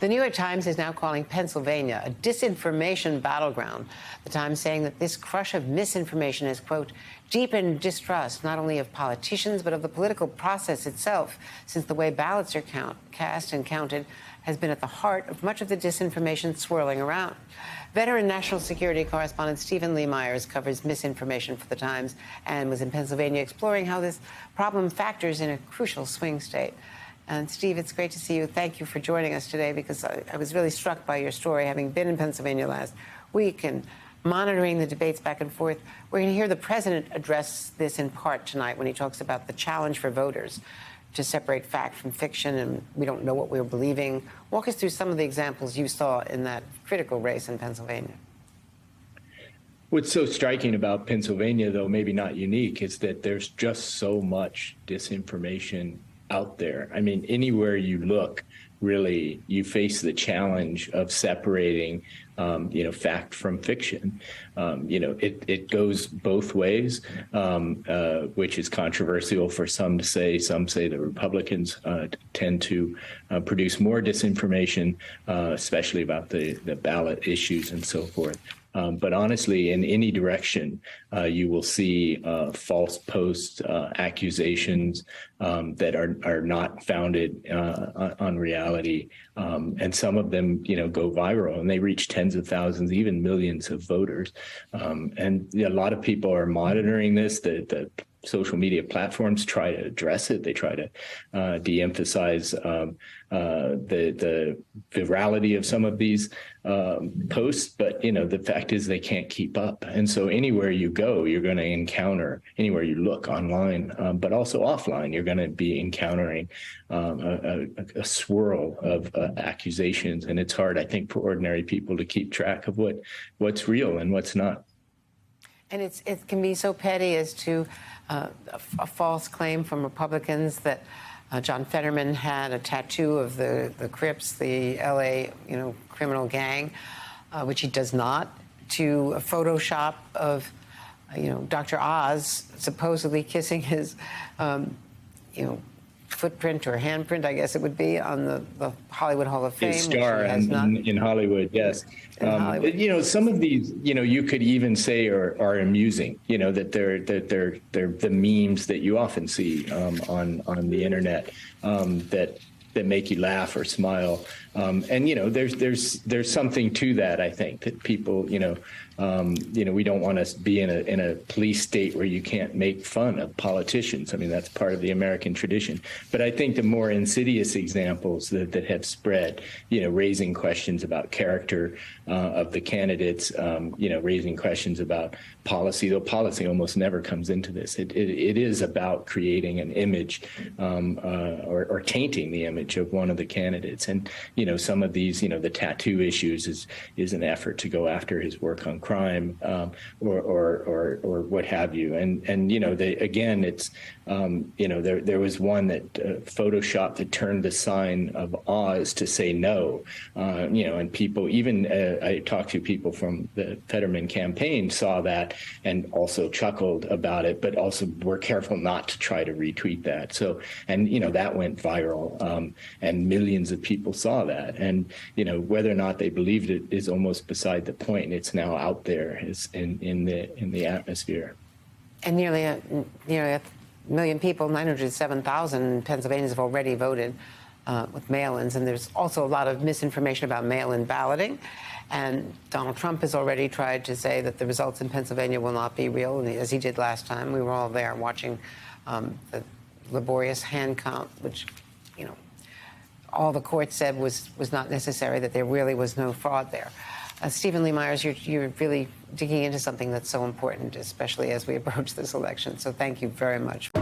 The New York Times is now calling Pennsylvania a disinformation battleground. The Times saying that this crush of misinformation has, quote, deepened distrust not only of politicians but of the political process itself, since the way ballots are cast and counted has been at the heart of much of the disinformation swirling around. Veteran national security correspondent Stephen Lee Myers covers misinformation for The Times and was in Pennsylvania exploring how this problem factors in a crucial swing state. And Steve, it's great to see you. Thank you for joining us today, because I was really struck by your story, having been in Pennsylvania last week and monitoring the debates back and forth. We're going to hear the president address this in part tonight when he talks about the challenge for voters to separate fact from fiction, and we don't know what we're believing. Walk us through some of the examples you saw in that critical race in Pennsylvania. What's so striking about Pennsylvania, though maybe not unique, is that there's just so much disinformation out there. I mean, anywhere you look, really, you face the challenge of separating, fact from fiction. It goes both ways, which is controversial for some to say. Some say the Republicans tend to produce more disinformation, especially about the ballot issues and so forth. But honestly, in any direction, you will see false posts, accusations that are not founded on reality. And some of them, go viral, and they reach tens of thousands, even millions of voters. And a lot of people are monitoring this. The social media platforms try to address it. They try to de-emphasize the virality of some of these posts, but the fact is they can't keep up. And so anywhere you go, you're going to encounter, anywhere you look online, but also offline, you're going to be encountering a swirl of accusations. And it's hard, I think, for ordinary people to keep track of what's real and what's not. And it can be so petty as to a false claim from Republicans that John Fetterman had a tattoo of the Crips, the L.A. criminal gang, which he does not, to a Photoshop of Dr. Oz supposedly kissing his footprint or handprint, I guess it would be, on the Hollywood Hall of Fame. His star in Hollywood, yes. Some of these, you could even say are amusing. That they're the memes that you often see on the internet that make you laugh or smile. And there's something to that. I think that people, we don't want to be in a police state where you can't make fun of politicians. I mean, that's part of the American tradition. But I think the more insidious examples that have spread, raising questions about character of the candidates, raising questions about policy, though policy almost never comes into this. It is about creating an image or tainting the image of one of the candidates. And, some of these, the tattoo issues is an effort to go after his work on crime or what have you. And again, it's, there was one that Photoshopped that turned the sign of Oz to say no, and people, even I talked to people from the Fetterman campaign, saw that and also chuckled about it, but also were careful not to try to retweet that. So, and, that went viral, and millions of people saw that. And, whether or not they believed it is almost beside the point. It's now out there, in the atmosphere. And nearly a million people, 907,000 Pennsylvanians have already voted with mail-ins, and there's also a lot of misinformation about mail-in balloting. And Donald Trump has already tried to say that the results in Pennsylvania will not be real, and as he did last time. We were all there watching the laborious hand count, which, all the court said was not necessary, that there really was no fraud there. Stephen Lee Myers, you're really digging into something that's so important, especially as we approach this election. So thank you very much.